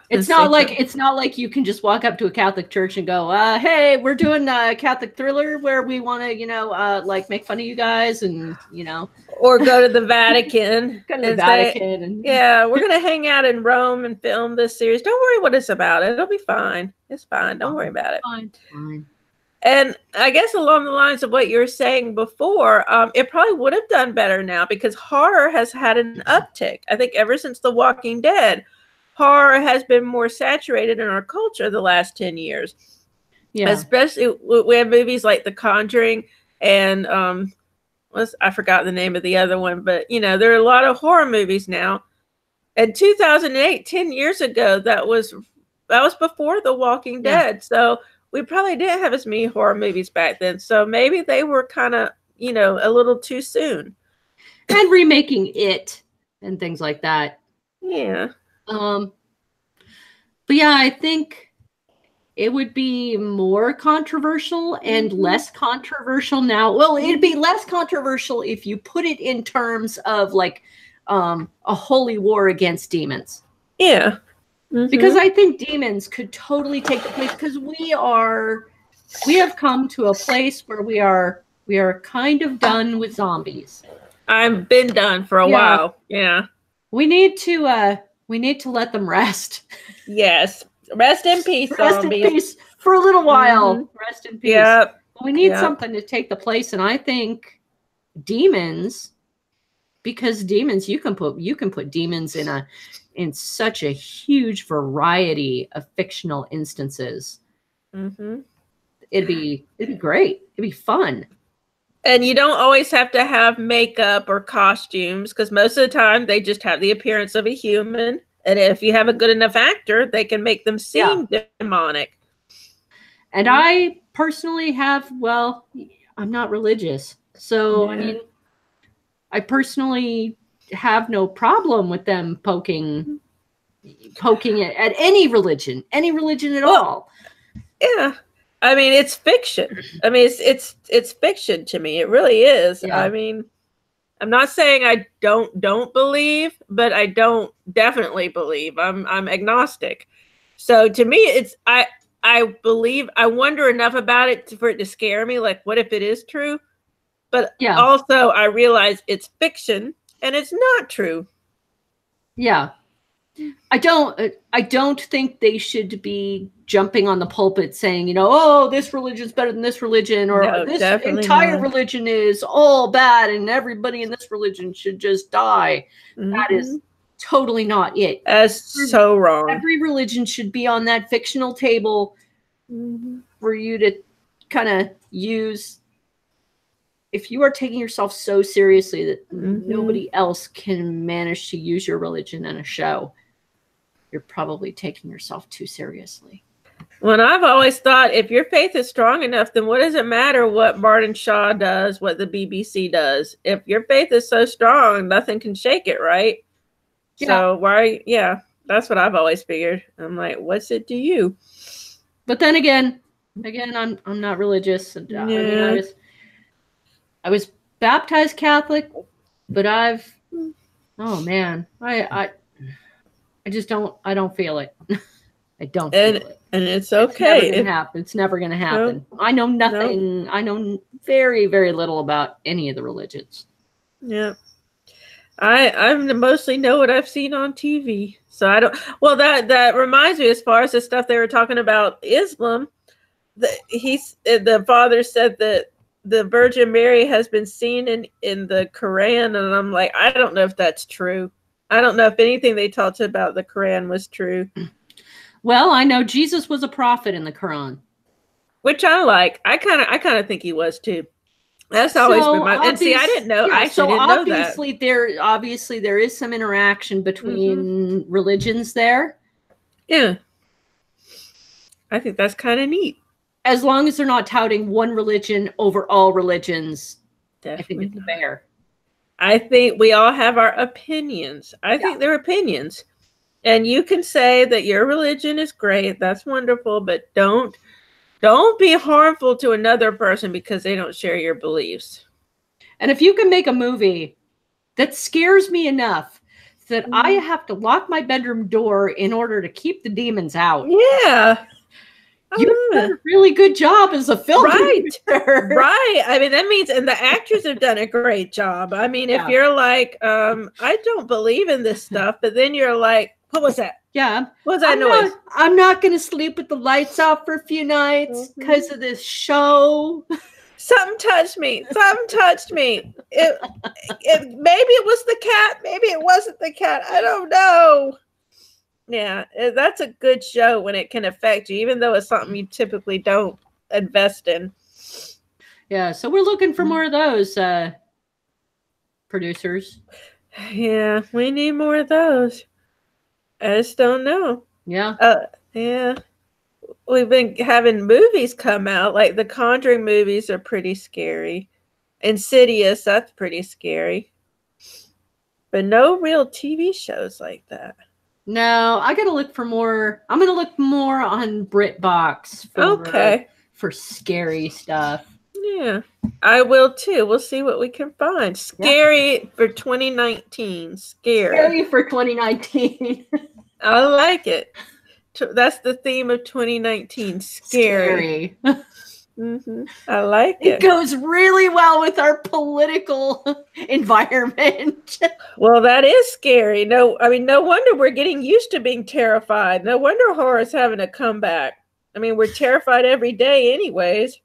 It's not like you can just walk up to a Catholic church and go, hey, we're doing a Catholic thriller where we want to, you know, like make fun of you guys, and, you know, or go to the Vatican. Go to the Vatican. Yeah, we're gonna hang out in Rome and film this series. Don't worry what it's about. It'll be fine. It's fine. Don't worry about it. Fine. And I guess along the lines of what you were saying before, it probably would have done better now because horror has had an uptick. I think ever since The Walking Dead, horror has been more saturated in our culture the last 10 years. Yeah. Especially, we have movies like The Conjuring and I forgot the name of the other one, but, you know, there are a lot of horror movies now. In 2008, 10 years ago, that was before The Walking Dead. So we probably didn't have as many horror movies back then. So maybe they were kind of, you know, a little too soon. And remaking it and things like that. Yeah. But yeah, I think it would be more controversial and less controversial now. Well, it'd be less controversial if you put it in terms of like a holy war against demons. Yeah. Because I think demons could totally take the place, because we have come to a place where we are kind of done with zombies. I've been done for a while. Yeah. We need to let them rest. Yes. Rest in peace, Rest zombies. in peace for a little while. Rest in peace. Yep. We need something to take the place, and I think demons, because demons, you can put demons in such a huge variety of fictional instances. It'd be great. It'd be fun. And you don't always have to have makeup or costumes, because most of the time they just have the appearance of a human. And if you have a good enough actor, they can make them seem demonic. And I personally have, well, I'm not religious. So, I mean, I personally have no problem with them poking it at any religion at all. Yeah. I mean, it's fiction. I mean, it's fiction to me. It really is. Yeah. I mean, I'm not saying I don't believe, but I don't definitely believe. I'm agnostic. So to me, it's I believe. I wonder enough about it for it to scare me. Like, what if it is true? But also, I realize it's fiction and it's not true. Yeah. I don't think they should be jumping on the pulpit saying, you know, oh, this religion's better than this religion, or this entire religion is all bad and everybody in this religion should just die. That is totally not it. That's so wrong. Every religion should be on that fictional table for you to kind of use. If you are taking yourself so seriously that nobody else can manage to use your religion in a show, you're probably taking yourself too seriously. Well, I've always thought, if your faith is strong enough, then what does it matter what Martin Shaw does, what the BBC does? If your faith is so strong, nothing can shake it, right? Yeah. So why? Yeah, that's what I've always figured. I'm like, what's it to you? But then again, Again, I'm not religious. Yeah. I mean, I was baptized Catholic, but oh man, I just don't feel it. I don't feel it. And it's okay. It's never gonna happen. It's never gonna happen. No, I know nothing. no. I know very, very little about any of the religions. Yeah. I mostly know what I've seen on TV. So I don't. Well, that reminds me, as far as the stuff they were talking about Islam, the father said that the Virgin Mary has been seen in the Quran, and I'm like, I don't know if that's true. I don't know if anything they taught about the Quran was true. Well, I know Jesus was a prophet in the Quran, which I like. I kind of think he was too. That's always been my. And see, I didn't know. Yeah, I actually didn't know that. Obviously there is some interaction between religions there. Yeah, I think that's kind of neat. As long as they're not touting one religion over all religions, Definitely I think it's fair. I think we all have our opinions. I think they're opinions, and you can say that your religion is great. That's wonderful, but don't be harmful to another person because they don't share your beliefs. And if you can make a movie that scares me enough that I have to lock my bedroom door in order to keep the demons out. Yeah. You've done a really good job as a film director. Right. I mean, that means, and the actors have done a great job. I mean, if you're like, I don't believe in this stuff, but then you're like, what was that? Yeah. What was that noise? I'm not going to sleep with the lights off for a few nights because of this show. Something touched me. Something touched me. Maybe it was the cat. Maybe it wasn't the cat. I don't know. Yeah, that's a good show when it can affect you, even though it's something you typically don't invest in. Yeah, so we're looking for more of those producers. Yeah, we need more of those. I just don't know. Yeah. Yeah. We've been having movies come out, like the Conjuring movies are pretty scary. Insidious, that's pretty scary. But no real TV shows like that. No, I got to look for more. I'm going to look more on BritBox for scary stuff. Yeah, I will too. We'll see what we can find. Scary for 2019. Scary for 2019. I like it. That's the theme of 2019. Scary. I like it. It goes really well with our political environment. Well, that is scary. No wonder we're getting used to being terrified. No wonder horror's having a comeback. I mean, we're terrified every day anyways.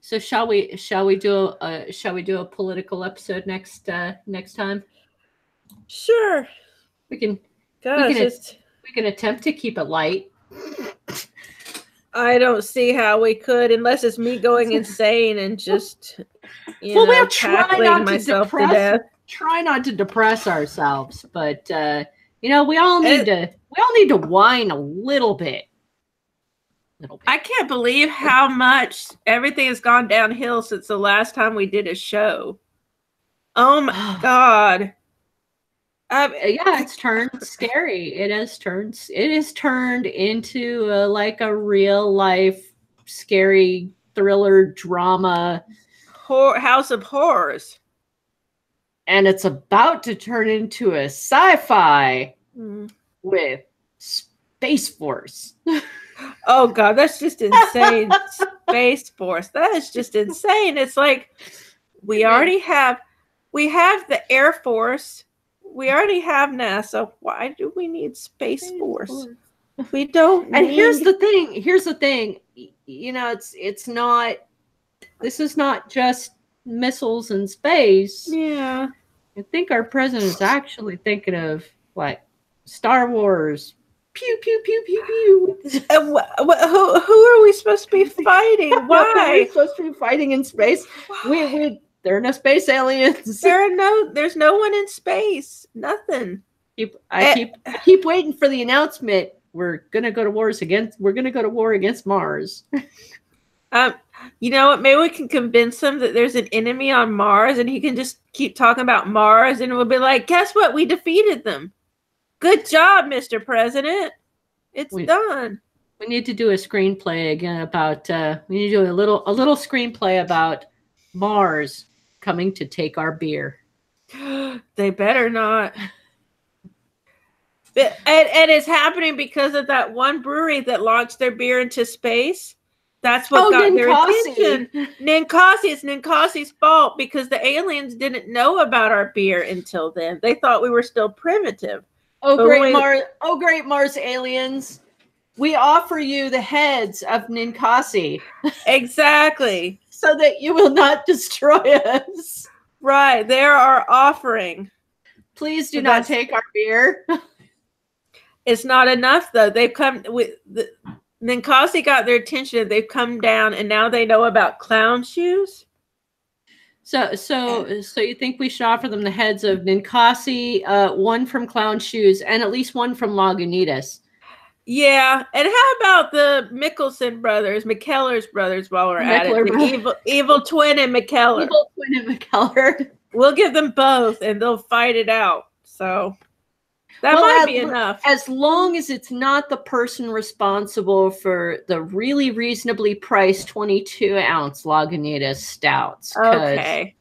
So shall we do a political episode next time? Sure. We can attempt to keep it light. I don't see how we could, unless it's me going insane and just tackling myself to death. Try not to depress ourselves, but we all need to whine a little bit. I can't believe how much everything has gone downhill since the last time we did a show. Oh my God. It's turned scary. It has turned into like a real life scary thriller drama, House of Horrors, and it's about to turn into a sci-fi with Space Force. Oh God, that's just insane. Space Force. That is just insane. It's like we have the Air Force. We already have NASA. Why do we need Space Force? We don't. And here's the thing. It's not. This is not just missiles in space. Yeah. I think our president is actually thinking of like Star Wars. Pew pew pew pew pew. Who are we supposed to be fighting? Why are we supposed to be fighting in space? There are no space aliens. There's no one in space. Nothing. I keep waiting for the announcement. We're gonna go to war against Mars. You know what? Maybe we can convince him that there's an enemy on Mars, and he can just keep talking about Mars, and we'll be like, "Guess what? We defeated them. Good job, Mr. President. It's done." We need to do a screenplay again about. We need to do a little screenplay about Mars coming to take our beer. They better not. And it's happening because of that one brewery that launched their beer into space. That's what got their attention. Ninkasi. It's Ninkasi's fault because the aliens didn't know about our beer until then. They thought we were still primitive. Oh, great Mars aliens. We offer you the heads of Ninkasi. Exactly. So that you will not destroy us. Right. They're our offering. Please do not take our beer. It's not enough, though. They've come with Ninkasi got their attention. They've come down, and now they know about clown shoes. So you think we should offer them the heads of Ninkasi, one from Clown Shoes, and at least one from Lagunitas? Yeah, and how about the McKellar's brothers? While we're at it, the evil twin and McKellar. Evil twin and McKellar. We'll give them both, and they'll fight it out. So. That might be enough. As long as it's not the person responsible for the really reasonably priced 22-ounce Lagunitas stouts. Okay.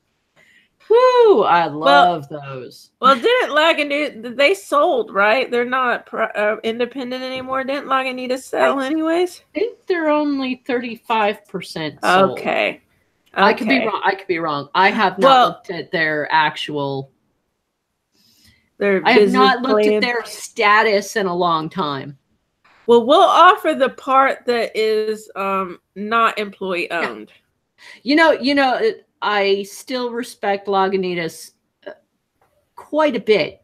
Whoo, I love those. Well, didn't Lagunitas, they sold, right? They're not independent anymore. Didn't Lagunitas sell anyways? I think they're only 35% sold. Okay. I could be wrong. I have not looked at their actual... I have not looked at their status in a long time. Well, we'll offer the part that is not employee owned. You know, I still respect Lagunitas quite a bit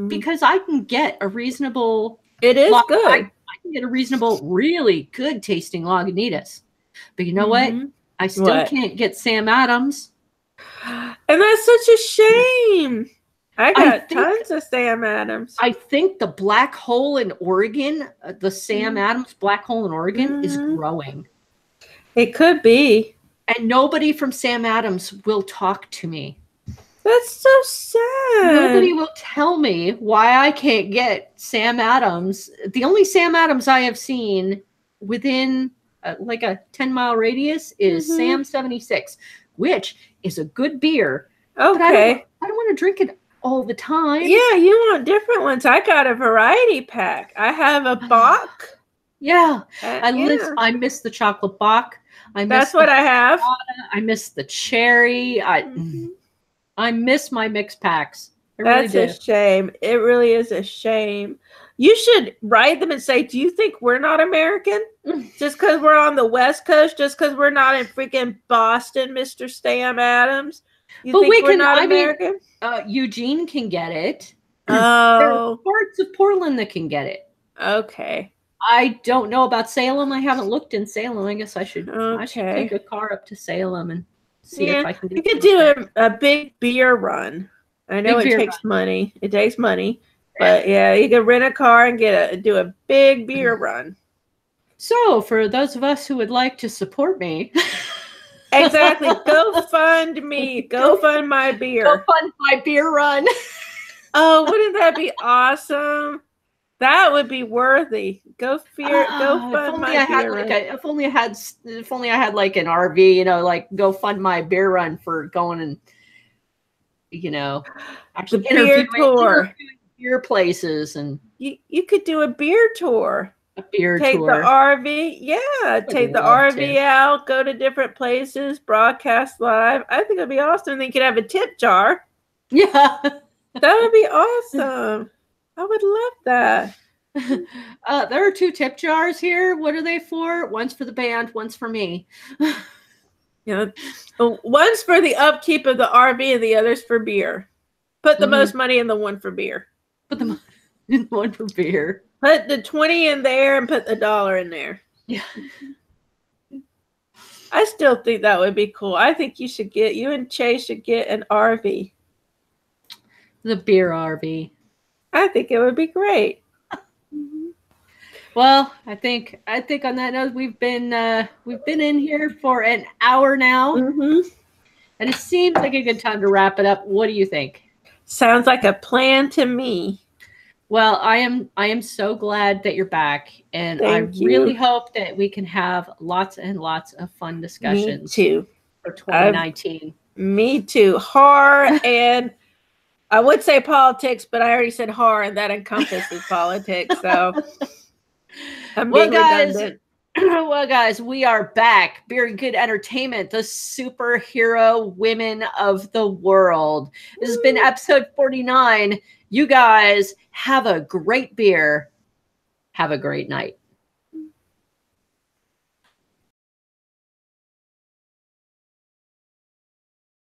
because I can get a reasonable. It is good. I can get a reasonable, really good tasting Lagunitas, but you know what? I still can't get Sam Adams, and that's such a shame. I got tons of Sam Adams. I think the black hole in Oregon, the Sam Adams black hole in Oregon is growing. It could be. And nobody from Sam Adams will talk to me. That's so sad. Nobody will tell me why I can't get Sam Adams. The only Sam Adams I have seen within like a 10-mile radius is Sam 76, which is a good beer. Okay. I don't want to drink it all the time. Yeah, you want different ones. I got a variety pack. I have a Bach. Yeah. I miss the chocolate Bach. That's what I have. I miss the cherry. I miss my mix packs. That's a shame. It really is a shame. You should write them and say, do you think we're not American? Just because we're on the West Coast? Just because we're not in freaking Boston, Mr. Sam Adams? You think we're not American? Eugene can get it. Oh. There are parts of Portland that can get it. Okay. I don't know about Salem. I haven't looked in Salem. I guess I should take a car up to Salem and see if I can do it. You could do a big beer run. I know it takes money. It takes money. But yeah, you can rent a car and do a big beer run. So for those of us who would like to support me. Exactly. Go fund me. Go fund my beer. Go fund my beer run. Oh, wouldn't that be awesome? That would be worthy. Go fund my beer run. If only I had like an RV, you know, like go fund my beer run for going and, you know, actually beer tour. Beer places, and you could do a beer tour. Take the RV. Yeah, take the RV out, go to different places, broadcast live. I think it'd be awesome. Then you could have a tip jar. Yeah. That would be awesome. I would love that. There are 2 tip jars here. What are they for? One's for the band, one's for me. Yeah. One's for the upkeep of the RV and the other's for beer. Put the most money in the one for beer. Put the one for beer. Put the 20 in there and put the $1 in there. Yeah. I still think that would be cool. I think you and Chase should get an RV. The beer RV. I think it would be great. Well, I think on that note we've been in here for an hour now. And it seems like a good time to wrap it up. What do you think? Sounds like a plan to me. Well, I am so glad that you're back, and I really hope that we can have lots and lots of fun discussions. Me too. For 2019. Me too. Horror and I would say politics, but I already said horror, and that encompasses politics. So I'm being redundant. Well, guys, we are back. Very Good Entertainment, the superhero women of the world. This has been episode 49. You guys have a great beer. Have a great night.